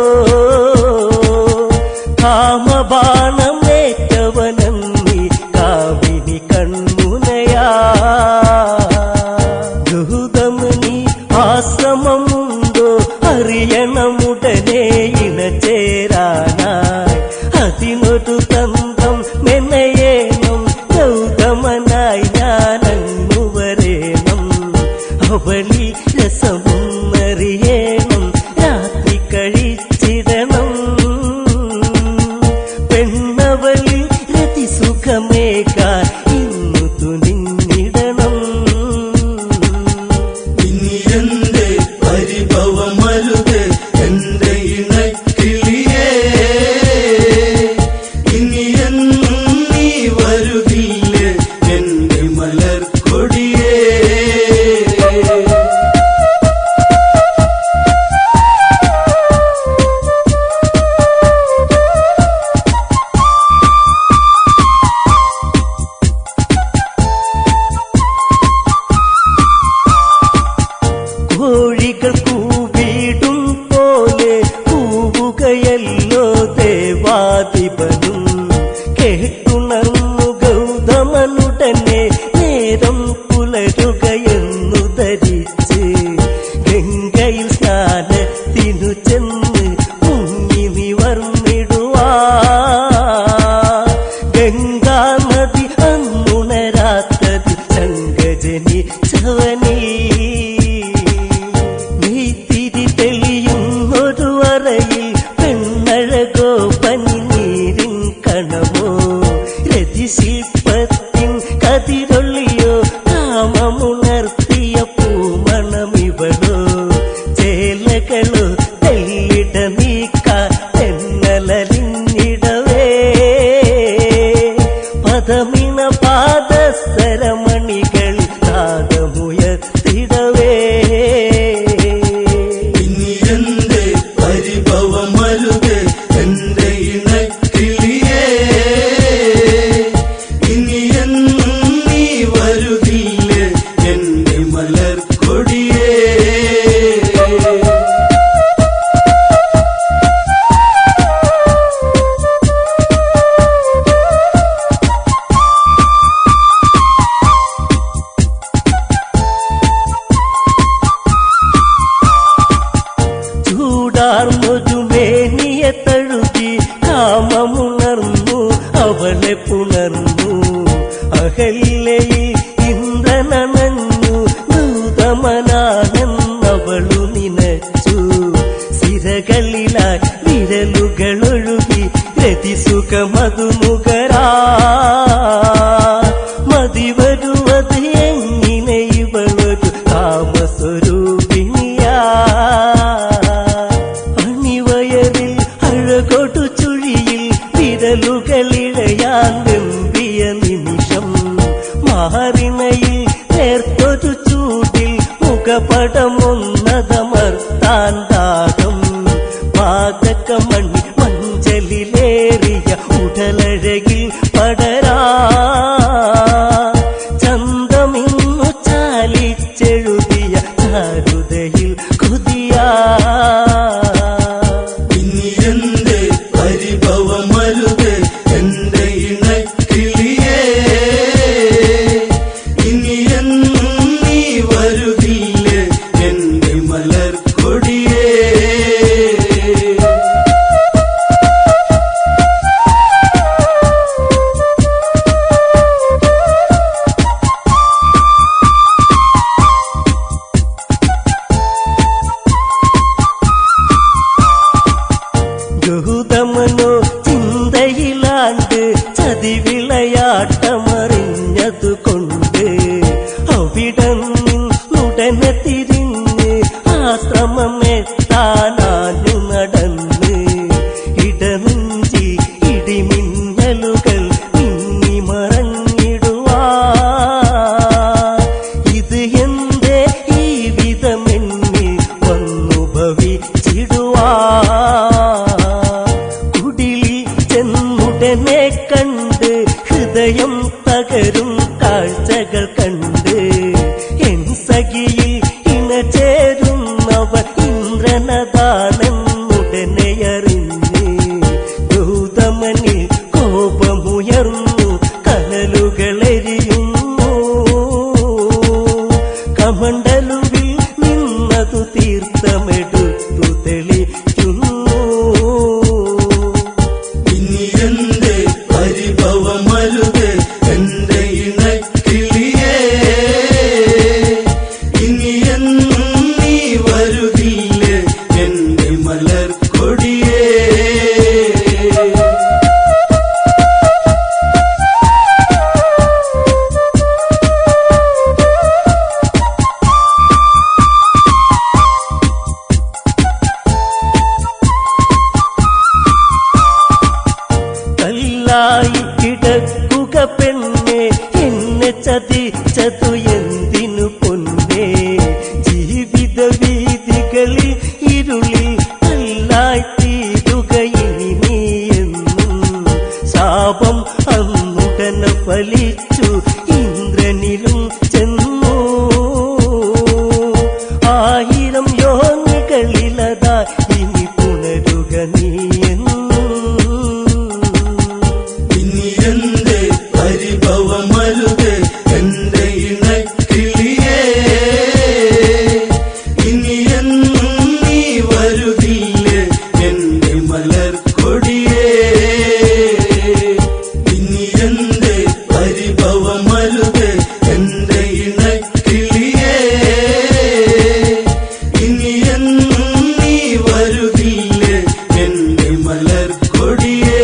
കാമബാണമേറ്റവനന്നി കാവിനി കൺമുനയാ. ഗൗതമനി ആശ്രമമുണ്ടോ അറിയണമുടനെ ഇണചേരാനായി, അതിനൊരു തന്ത്രം മെനയേണം ഗൗതമനായി ഞാനങ്ങു വരേണം. അവളി രസമൊന്നറിയണം രാത്രി കഴിച്ചിടണം, പെണ്ണവളി രതി സുഖമേകാൻ ഇന്നു തുനിഞ്ഞിടണം. ഇനി എന്റെ പരിഭവമരുതേ എന്റെ ഇണക്കിളിയേ, ഇനിയെന്നും നീ വരുകില്ലേ എന്റെ മലർക്കൊടിയേ. കോഴികൾ കൂവിടും പോലെ കൂവുകയല്ലോ ദേവാധിപനും, കേട്ടുണർന്നു ഗൗതമനുടനെ നേരം പുലരുകയെന്നു ധരിച്ച് ഗംഗയിൽ സ്നാനത്തിനു ചെന്ന് മുങ്ങി നിവർന്നിടുവാ. ഗംഗാനദി അന്നുണരാ വിരലുകളൊഴുകി രതിസുഖമതുമുഖരാ മതി വരുവത് എങ്ങനെ ഇവളൊരു കാമസ്വരൂപിണിയാ അണിവയറിൽ അഴകൊടു ചുഴിയിൽ വിരലുകളിഴയാൻ വെമ്പിയ നിമിഷം മാറിണയിൽ നേർത്തൊരു ചൂടിൽ മുഖപടമൊന്നതമർത്താൻ ദാഹം പാതകമണി മഞ്ചലിലേറിയ ഉടലഴകിൽ പടരാ ചന്തമിന്നു ചാലിച്ചെഴുതിയ ചാരുതയിൽ കൊതിയാ ഇനി എന്റെ പരിഭവമരുത് എന്റെ ഇണക്കിളിയേ ഇനി എന്നും നീ വരുകില്ലേ എന്റെ മലർക്കൊടിയേ ഗൗതമനോ ചിന്തയിലാണ്ട് ചതിവിളയാട്ടമറിഞ്ഞതുകൊണ്ട് അവിടന്നുടനെ തിരിഞ്ഞ് ആശ്രമമെത്താനാനു നടന്ന് ഇടനെഞ്ചി ഇടിമിന്നലുകൾ മിന്നി മറഞ്ഞിടുവാ ഇത് എന്റെ ഈ വിധമെന്നിൽ വന്നു ഭവിച്ചിടുവാ കുടിലിൽ ചെന്നുടനെ കണ്ട് ഹൃദയം തകരും കാഴ്ചകൾ കണ്ട് എൻ സഖിയിൽ ഇണചേരുന്നവർ ഇന്ദ്രനദാനെന്നുടനെ അറിഞ്ഞ് ഗൗതമനിൽ കോപമുയർന്നു കനലുകളെരിയുന്നു കമണ്ടലുവിൽ നിന്നതു തീർത്ഥമെടുത്തു തെളിക്കുന്നു ഇനി എന്റെ പരിഭവമരുത് എന്റെ ഇണക്കിളിയേ ഇനി എന്നും നീ വരുകില്ലേ എന്റെ മലർക്കൊടിയേ കല്ലായി കിടക്കുക പെണ്ണെ എന്നെ ചതിച്ചതു എന്തിനു പൊന്നേ ജീവിത വീതികളിൽ ഇരുളിൽ കല്ലായി തീരുക ഇനി നീ എന്നും ശാപം അന്നുടനെ ഫലിച്ചു ഇന്ദ്രനിലും ചെന്നു 1000 യോനികളിലതാ ഇനി പുണരുക നീ ഇനി എന്റെ പരിഭവമരുത് എന്റെ ഇണക്കിളിയേ ഇനി എന്നും നീ വരുകില്ലേ എന്റെ മലർക്കൊടിയേ ഇനി എന്റെ പരിഭവമരുത് എന്റെ ഇണക്കിളിയേ ഇനി എന്നും നീ വരുകില്ലേ എന്റെ മലർക്കൊടിയേ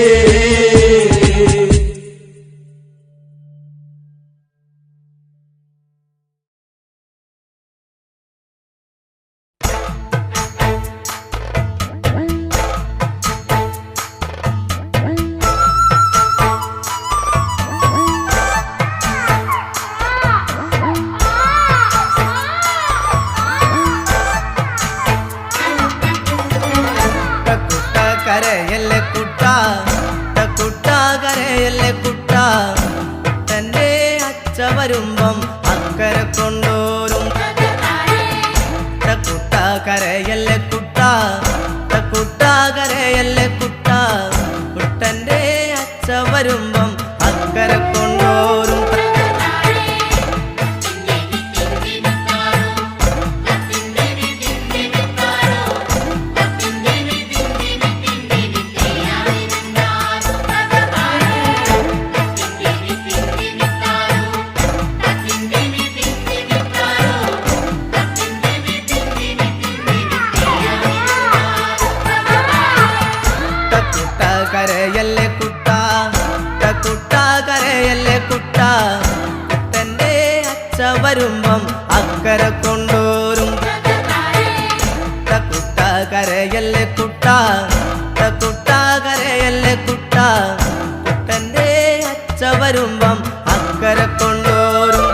കരയല്ലേ കുട്ട കരയല്ലേ കുട്ട തന്റെ അച്ഛ വരുമ്പം അക്കരെ കൊണ്ടോരും കുട്ട കരയല്ലേ കുട്ട കരയല്ലേ കുട്ട കുട്ടന്റെ അച്ഛ വരുമ്പം അക്കരെ കൊണ്ടോരും കരയല്ലേ കുട്ട കുട്ട കരയല്ലേ കുട്ട കുട്ടന്റെ അച്ഛ വരുമ്പം അക്കരെ കൊണ്ടോരും കുട്ട കരയല്ലേ കുട്ട കുട്ട കരയല്ലേ കുട്ട കുട്ടന്റെ അച്ഛ വരുമ്പം അക്കരെ കൊണ്ടോരും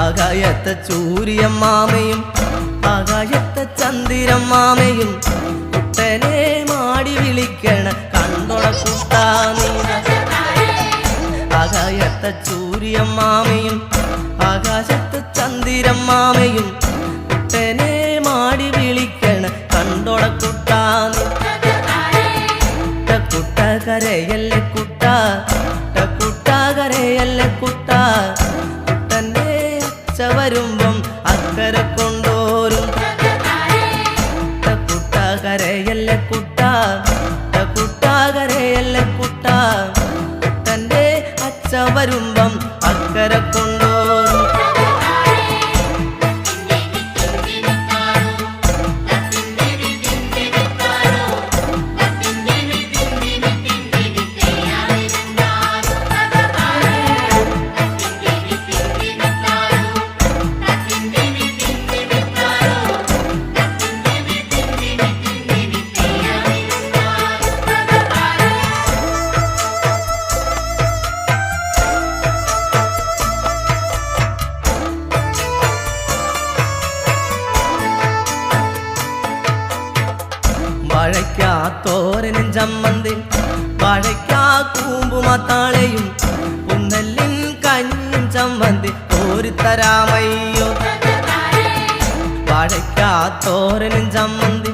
ആകായത്തെ ചൂര്യമ്മാമയും ആകാശത്തെ ചന്ദിരമ്മാമയും കുട്ടനെ മാടി വിളിക്കണ കണ്ടോണ കുട്ടാ നീ ആകായത്തെ ചൂര്യമ്മാമയും ആകാശത്തെ ചന്ദിരമ്മാമയും കുട്ടനെ മാടി വിളിക്കണ കണ്ടോണ കുട്ടാ നീ കുട്ട കരയല്ലേ കുട്ട കുട്ട കരയല്ലേ കുട്ട കുട്ടന്റെ അച്ഛ വരുമ്പം അക്കരെ കൊണ്ടോരും കുട്ട കരയല്ലേ കുട്ട കുട്ട കരയല്ലേ കുട്ട കുട്ടന്റെ അച്ഛ വരുമ്പം അക്കരെ കൊണ്ടോരും വാഴയ്ക്കാ തോരനും ചമ്മന്തി വാഴയ്ക്കാ കൂമ്പുമാത്താളയും പുന്നല്ലിൻ കഞ്ഞും ചമ്മന്തി കോരിത്തരാമയ്യോ വാഴയ്ക്കാ തോരനും ചമ്മന്തി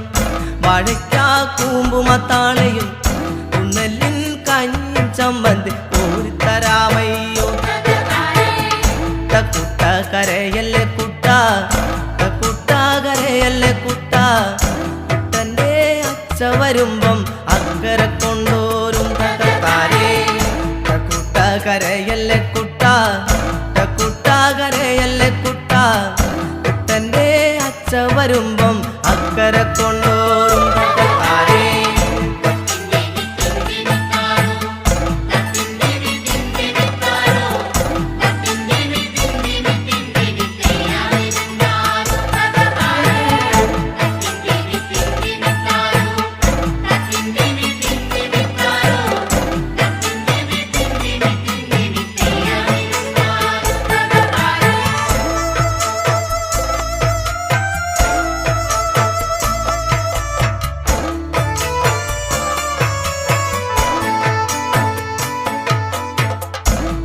വാഴയ്ക്കാ കൂമ്പുമാത്താളയും പുന്നല്ലിൻ കഞ്ഞും ചമ്മന്തി കോരിത്തരാമയ്യോ കുട്ട കരയല്ലേ കുട്ട കുട്ട കരയല്ലേ കുട്ട കുട്ടന്റെ അച്ഛ വരുമ്പം അക്കരെ കൊണ്ടോരും കുട്ട കരയല്ലേ കുട്ട കുട്ട കരയല്ലേ കുട്ട കുട്ടന്റെ അച്ഛ വരുമ്പം അക്കരെ കൊണ്ടോരും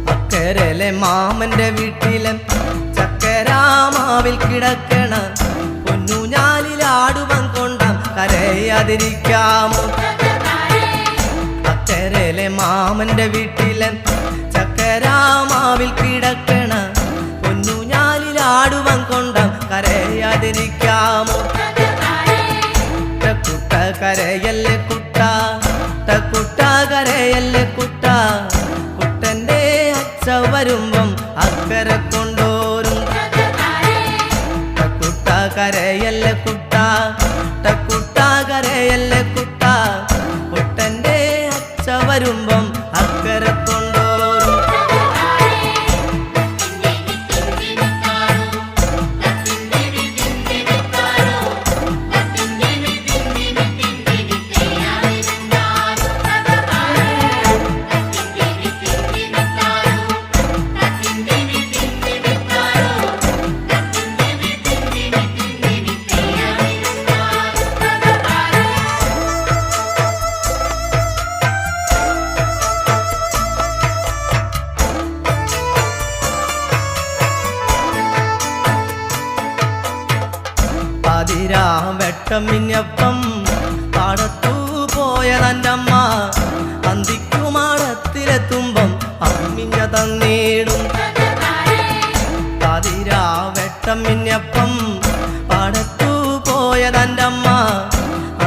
ചക്കരയിലെ മാമന്റെ വീട്ടിലെ ചക്കരാമാവിൽ കിടക്കണ പൊന്നൂഞ്ഞാലിലാടുവൻ കൊണ്ടാം കരയാതിരിക്കാമോ ചക്കരയിലെ മാമന്റെ വീട്ടിലെ ചക്കരാമാവിൽ കിടക്കണ പൊന്നൂഞ്ഞാലിലാടുവൻ കൊണ്ടാം കരയാതിരിക്കാമോ കുട്ട കരയല്ലേ കുട്ട കുട്ട കരയല്ലേ കുട്ട കുട്ടന്റെ അച്ഛ വരുമ്പം അക്കരെ കൊണ്ടോരും കുട്ട കരയല്ലേ കുട്ട കുട്ട കരയല്ലേ കുട്ട കുട്ടന്റെ അച്ഛ വരുമ്പം അക്കരെ കൊണ്ടോരും പാതിരാവെട്ടം മിന്നപ്പം പാടത്തു പോയതൻ്റമ്മ അന്തിക്കുമാടത്തിലെത്തുമ്പം അമ്മിഞ്ഞ തന്നീടും പാതിരാവെട്ടം മിന്നപ്പം പാടത്തു പോയതൻ്റമ്മ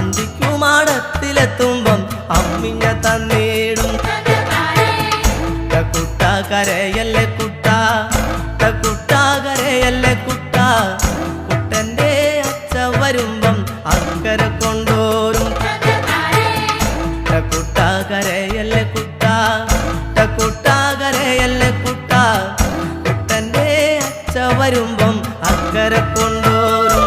അന്തിക്കുമാടത്തിലെത്തുമ്പം അമ്മിഞ്ഞ തന്നീടും കുട്ട കരയല്ലേ കുട്ട കുട്ട കരയല്ലേ കുട്ട കുട്ടൻ്റെ അച്ഛ വരുമ്പം അക്കരെ കൊണ്ടോരും കുട്ട കരയല്ലേ കുട്ട കുട്ട കരയല്ലേ കുട്ട കുട്ടൻ്റെ അച്ഛ വരുമ്പം അക്കരെ കൊണ്ടോരും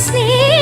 സ്നേഹ